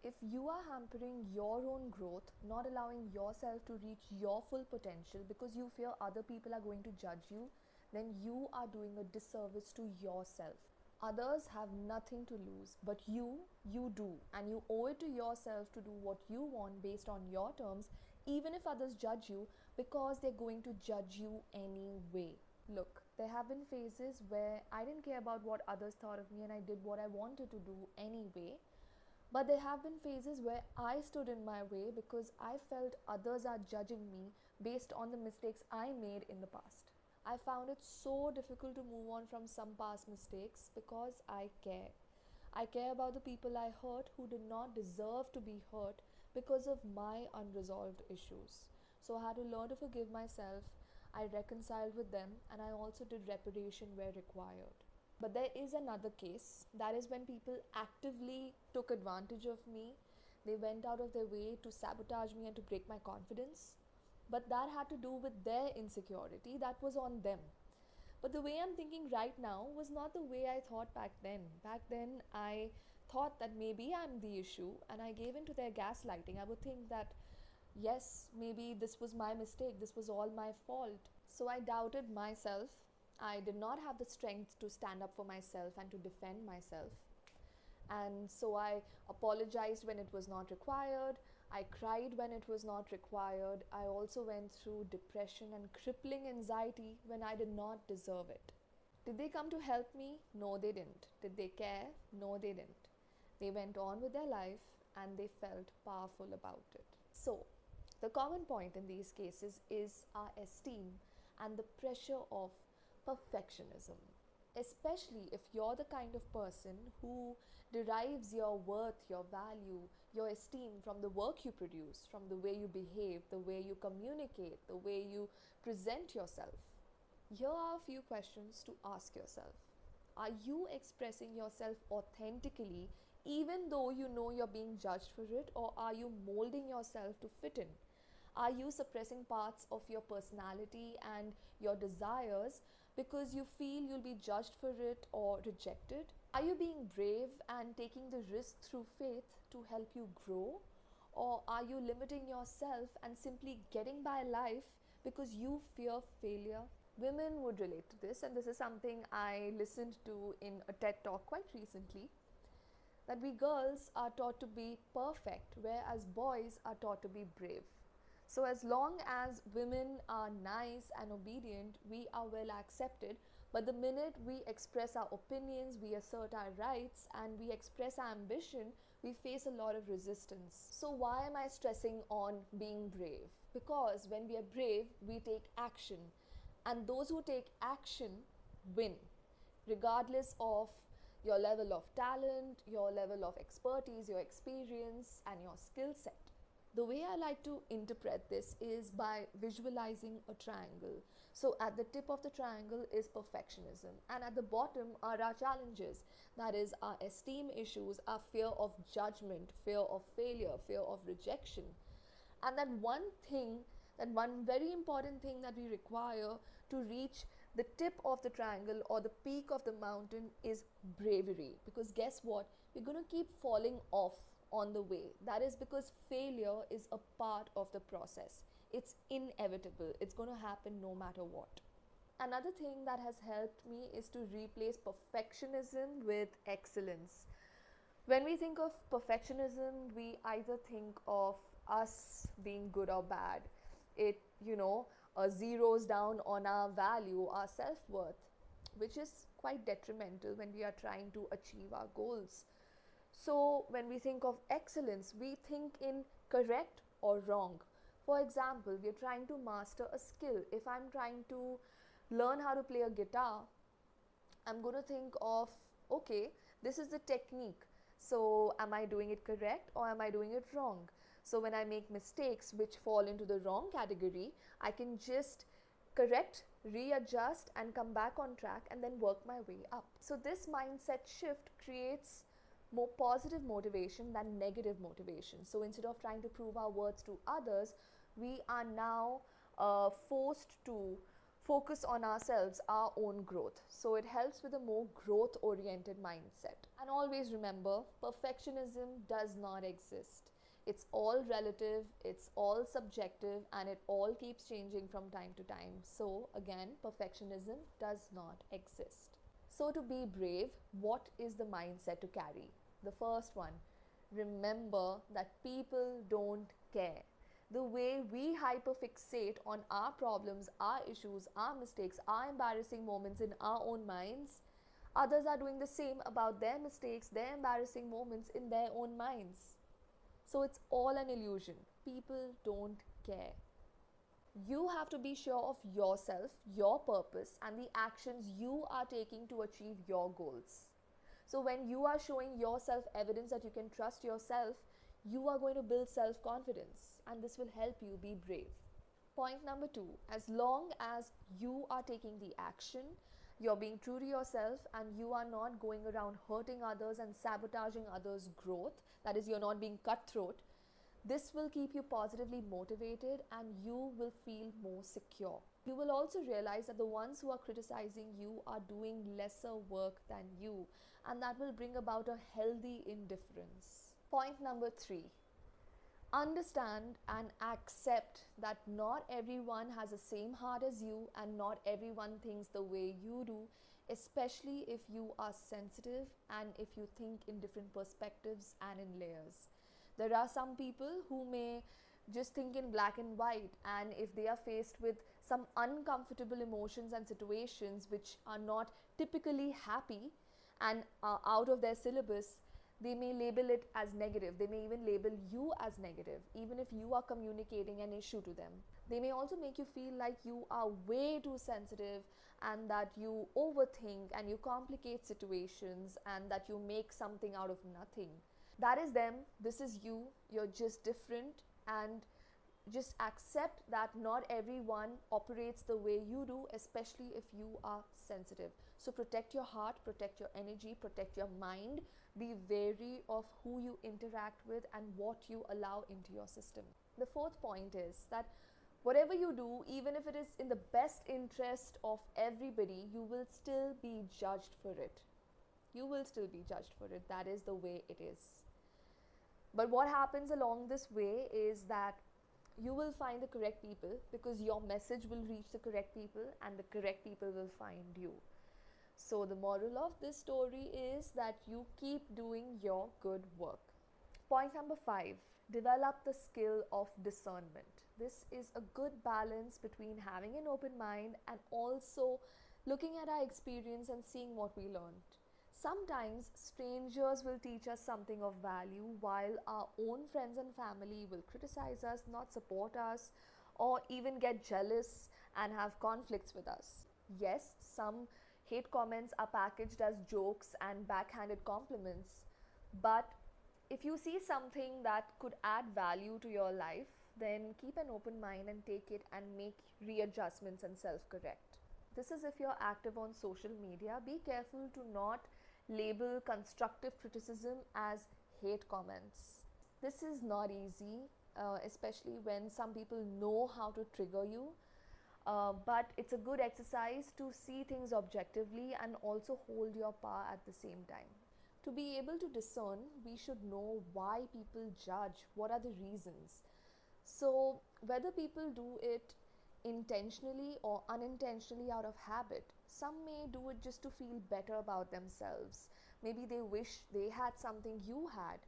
If you are hampering your own growth, not allowing yourself to reach your full potential because you fear other people are going to judge you, then you are doing a disservice to yourself. Others have nothing to lose, but you do, and you owe it to yourself to do what you want based on your terms, even if others judge you, because they're going to judge you anyway. Look, there have been phases where I didn't care about what others thought of me and I did what I wanted to do anyway. But there have been phases where I stood in my way because I felt others are judging me based on the mistakes I made in the past. I found it so difficult to move on from some past mistakes because I care. I care about the people I hurt who did not deserve to be hurt because of my unresolved issues. So I had to learn to forgive myself. I reconciled with them, and I also did reparation where required. But there is another case, that is when people actively took advantage of me. They went out of their way to sabotage me and to break my confidence. But that had to do with their insecurity, that was on them. But the way I'm thinking right now was not the way I thought back then. Back then, I thought that maybe I'm the issue and I gave in to their gaslighting. I would think that, yes, maybe this was my mistake, this was all my fault. So I doubted myself. I did not have the strength to stand up for myself and to defend myself. And so I apologized when it was not required. I cried when it was not required. I also went through depression and crippling anxiety when I did not deserve it. Did they come to help me? No, they didn't. Did they care? No, they didn't. They went on with their life and they felt powerful about it. So, the common point in these cases is our esteem and the pressure of perfectionism. Especially if you're the kind of person who derives your worth, your value, your esteem from the work you produce, from the way you behave, the way you communicate, the way you present yourself. Here are a few questions to ask yourself. Are you expressing yourself authentically even though you know you're being judged for it, or are you molding yourself to fit in? Are you suppressing parts of your personality and your desires because you feel you'll be judged for it or rejected? Are you being brave and taking the risk through faith to help you grow? Or are you limiting yourself and simply getting by life because you fear failure? Women would relate to this, and this is something I listened to in a TED talk quite recently, that we girls are taught to be perfect, whereas boys are taught to be brave. So as long as women are nice and obedient, we are well accepted. But the minute we express our opinions, we assert our rights, and we express our ambition, we face a lot of resistance. So why am I stressing on being brave? Because when we are brave, we take action. And those who take action win, regardless of your level of talent, your level of expertise, your experience, and your skill set. The way I like to interpret this is by visualizing a triangle. So at the tip of the triangle is perfectionism, and at the bottom are our challenges. That is our esteem issues, our fear of judgment, fear of failure, fear of rejection. And that one very important thing that we require to reach the tip of the triangle or the peak of the mountain is bravery. Because guess what? We're going to keep falling off on the way. That is because failure is a part of the process. It's inevitable. It's going to happen no matter what. Another thing that has helped me is to replace perfectionism with excellence. When we think of perfectionism, we either think of us being good or bad. It, zeroes down on our value, our self-worth, which is quite detrimental when we are trying to achieve our goals. So when we think of excellence, we think in correct or wrong. For example, we are trying to master a skill. If I'm trying to learn how to play a guitar, I'm going to think of, okay, this is the technique. So am I doing it correct or am I doing it wrong? So when I make mistakes which fall into the wrong category, I can just correct, readjust, and come back on track and then work my way up. So this mindset shift creates more positive motivation than negative motivation. So instead of trying to prove our worth to others, we are now forced to focus on ourselves, our own growth. So it helps with a more growth oriented mindset. And always remember, perfectionism does not exist. It's all relative, it's all subjective, and it all keeps changing from time to time. So again, perfectionism does not exist. So to be brave, what is the mindset to carry? The first one, remember that people don't care. The way we hyperfixate on our problems, our issues, our mistakes, our embarrassing moments in our own minds, others are doing the same about their mistakes, their embarrassing moments in their own minds. So it's all an illusion. People don't care. You have to be sure of yourself, your purpose, and the actions you are taking to achieve your goals. So when you are showing yourself evidence that you can trust yourself, you are going to build self-confidence, and this will help you be brave. Point number 2, as long as you are taking the action, you're being true to yourself, and you are not going around hurting others and sabotaging others' growth, that is, you're not being cutthroat, this will keep you positively motivated and you will feel more secure. You will also realize that the ones who are criticizing you are doing lesser work than you, and that will bring about a healthy indifference. Point number 3, understand and accept that not everyone has the same heart as you and not everyone thinks the way you do, especially if you are sensitive and if you think in different perspectives and in layers. There are some people who may just think in black and white, and if they are faced with some uncomfortable emotions and situations which are not typically happy and are out of their syllabus, they may label it as negative. They may even label you as negative, even if you are communicating an issue to them. They may also make you feel like you are way too sensitive and that you overthink and you complicate situations and that you make something out of nothing. That is them, this is you, you're just different, and just accept that not everyone operates the way you do, especially if you are sensitive. So protect your heart, protect your energy, protect your mind. Be wary of who you interact with and what you allow into your system. The fourth point is that whatever you do, even if it is in the best interest of everybody, you will still be judged for it. You will still be judged for it. That is the way it is. But what happens along this way is that you will find the correct people, because your message will reach the correct people and the correct people will find you. So the moral of this story is that you keep doing your good work. Point number 5, develop the skill of discernment. This is a good balance between having an open mind and also looking at our experience and seeing what we learned. Sometimes strangers will teach us something of value, while our own friends and family will criticize us, not support us, or even get jealous and have conflicts with us. Yes, some hate comments are packaged as jokes and backhanded compliments, but if you see something that could add value to your life, then keep an open mind and take it and make readjustments and self-correct. This is if you're active on social media. Be careful to not label constructive criticism as hate comments. This is not easy, especially when some people know how to trigger you. But it's a good exercise to see things objectively and also hold your power at the same time. To be able to discern, we should know why people judge, what are the reasons. So whether people do it intentionally or unintentionally out of habit, some may do it just to feel better about themselves. Maybe they wish they had something you had.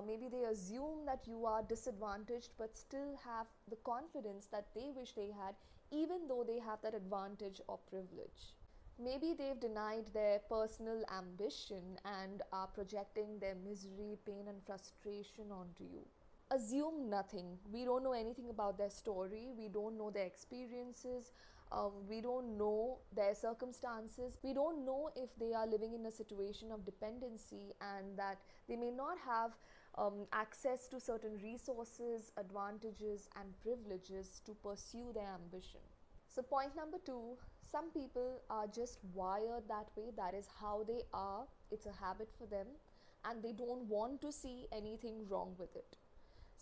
Maybe they assume that you are disadvantaged but still have the confidence that they wish they had, even though they have that advantage or privilege. Maybe they've denied their personal ambition and are projecting their misery, pain, and frustration onto you. Assume nothing. We don't know anything about their story, we don't know their experiences, we don't know their circumstances, we don't know if they are living in a situation of dependency and that they may not have access to certain resources, advantages, and privileges to pursue their ambition. So point number 2, some people are just wired that way. That is how they are. It's a habit for them and they don't want to see anything wrong with it.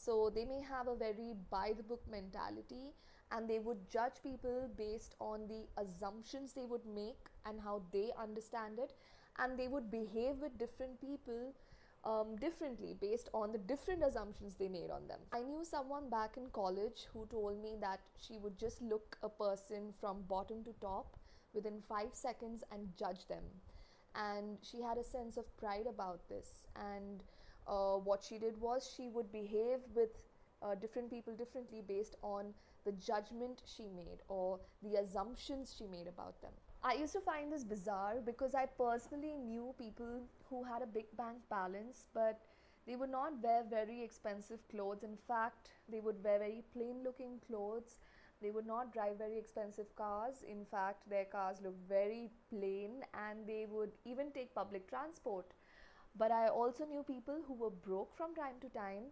So they may have a very by the book mentality, and they would judge people based on the assumptions they would make and how they understand it, and they would behave with different people differently based on the different assumptions they made on them. I knew someone back in college who told me that she would just look a person from bottom to top within 5 seconds and judge them. And she had a sense of pride about this. And what she did was she would behave with different people differently based on the judgment she made or the assumptions she made about them. I used to find this bizarre because I personally knew people who had a big bank balance, but they would not wear very expensive clothes. In fact, they would wear very plain looking clothes. They would not drive very expensive cars. In fact, their cars looked very plain, and they would even take public transport. But I also knew people who were broke from time to time.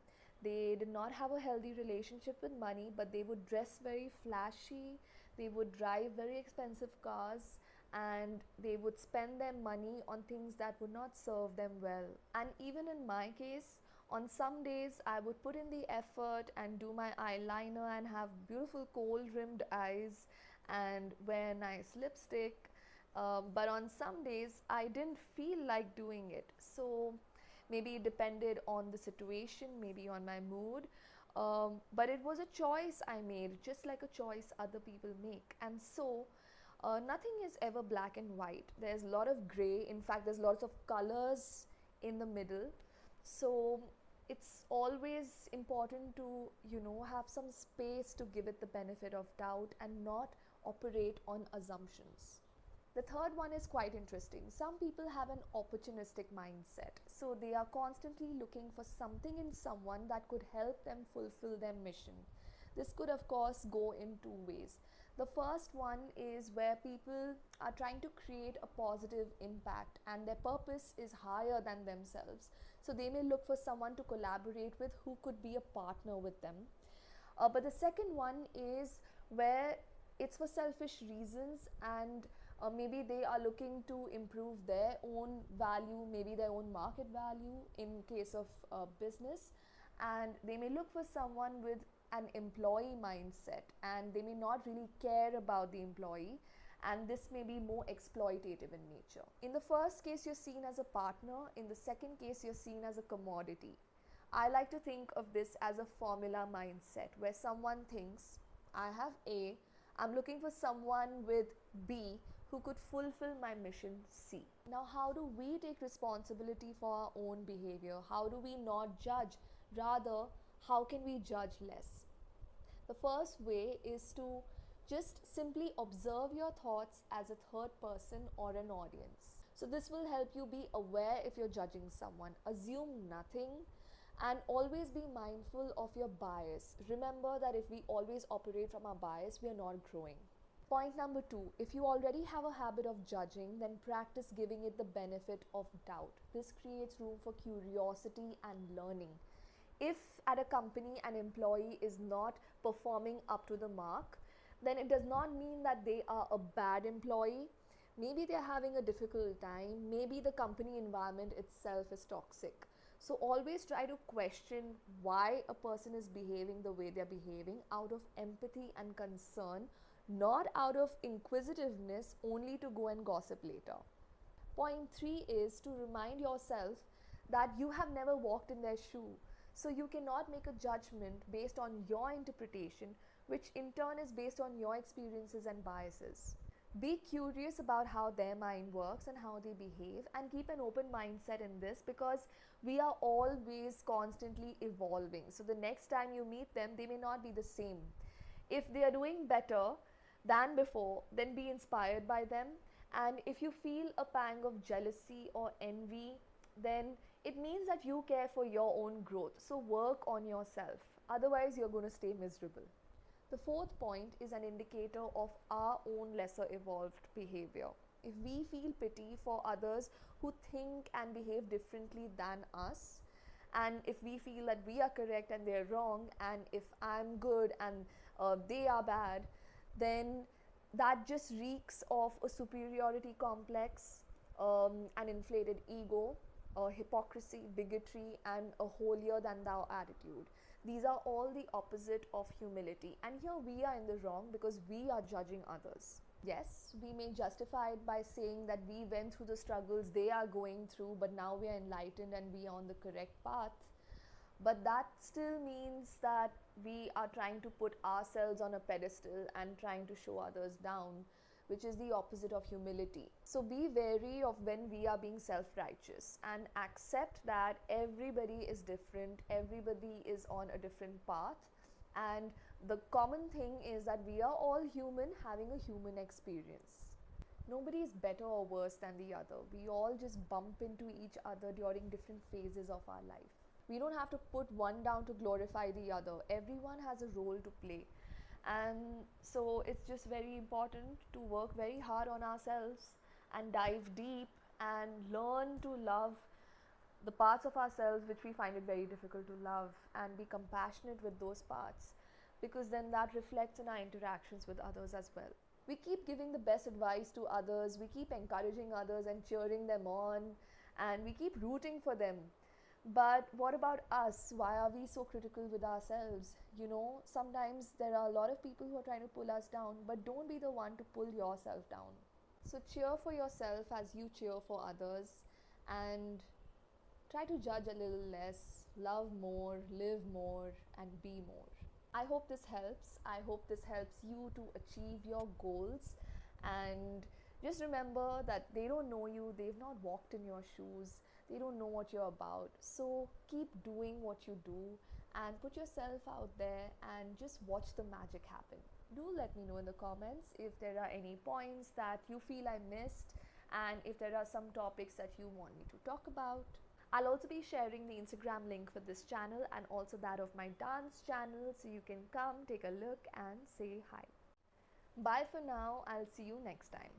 They did not have a healthy relationship with money, but they would dress very flashy, they would drive very expensive cars, and they would spend their money on things that would not serve them well. And even in my case, on some days I would put in the effort and do my eyeliner and have beautiful coal rimmed eyes and wear nice lipstick, but on some days I didn't feel like doing it. So maybe it depended on the situation, maybe on my mood, but it was a choice I made, just like a choice other people make. And so nothing is ever black and white. There's a lot of gray. In fact, there's lots of colors in the middle. So it's always important to, have some space to give it the benefit of doubt and not operate on assumptions. The third one is quite interesting. Some people have an opportunistic mindset. So they are constantly looking for something in someone that could help them fulfill their mission. This could, of course, go in two ways. The first one is where people are trying to create a positive impact and their purpose is higher than themselves. So they may look for someone to collaborate with who could be a partner with them. But the second one is where it's for selfish reasons, and maybe they are looking to improve their own value, maybe their own market value in case of business, and they may look for someone with an employee mindset, and they may not really care about the employee, and this may be more exploitative in nature. In the first case, you're seen as a partner. In the second case, you're seen as a commodity. I like to think of this as a formula mindset where someone thinks, I have A, I'm looking for someone with B who could fulfill my mission C. Now, how do we take responsibility for our own behavior? How do we not judge? Rather, how can we judge less? The first way is to just simply observe your thoughts as a third person or an audience. So this will help you be aware if you're judging someone. Assume nothing and always be mindful of your bias. Remember that if we always operate from our bias, we are not growing. Point number 2, if you already have a habit of judging, then practice giving it the benefit of doubt. This creates room for curiosity and learning. If at a company an employee is not performing up to the mark, then it does not mean that they are a bad employee. Maybe they're having a difficult time. Maybe the company environment itself is toxic. So always try to question why a person is behaving the way they're behaving out of empathy and concern, not out of inquisitiveness only to go and gossip later. Point 3 is to remind yourself that you have never walked in their shoe. So you cannot make a judgment based on your interpretation, which in turn is based on your experiences and biases. Be curious about how their mind works and how they behave, and keep an open mindset in this, because we are always constantly evolving. So the next time you meet them, they may not be the same. If they are doing better than before, then be inspired by them. And if you feel a pang of jealousy or envy, then it means that you care for your own growth. So work on yourself. Otherwise, you're going to stay miserable. The fourth point is an indicator of our own lesser evolved behavior. If we feel pity for others who think and behave differently than us, and if we feel that we are correct and they're wrong, and if I'm good and they are bad, then that just reeks of a superiority complex, an inflated ego, hypocrisy, bigotry, and a holier than thou attitude. These are all the opposite of humility. And here we are in the wrong because we are judging others. Yes, we may justify it by saying that we went through the struggles they are going through, but now we are enlightened and we are on the correct path. But that still means that we are trying to put ourselves on a pedestal and trying to show others down, which is the opposite of humility. So be wary of when we are being self-righteous and accept that everybody is different, everybody is on a different path, and the common thing is that we are all human having a human experience. Nobody is better or worse than the other. We all just bump into each other during different phases of our life. We don't have to put one down to glorify the other. Everyone has a role to play. And so it's just very important to work very hard on ourselves and dive deep and learn to love the parts of ourselves which we find it very difficult to love, and be compassionate with those parts, because then that reflects in our interactions with others as well. We keep giving the best advice to others, we keep encouraging others and cheering them on, and we keep rooting for them. But what about us? Why are we so critical with ourselves? Sometimes there are a lot of people who are trying to pull us down, but don't be the one to pull yourself down. So cheer for yourself as you cheer for others, and try to judge a little less, love more, live more, and be more. I hope this helps. I hope this helps you to achieve your goals. And just remember that they don't know you, they've not walked in your shoes, they don't know what you're about. So keep doing what you do and put yourself out there and just watch the magic happen. Do let me know in the comments if there are any points that you feel I missed, and if there are some topics that you want me to talk about. I'll also be sharing the Instagram link for this channel and also that of my dance channel, so you can come take a look and say hi. Bye for now. I'll see you next time.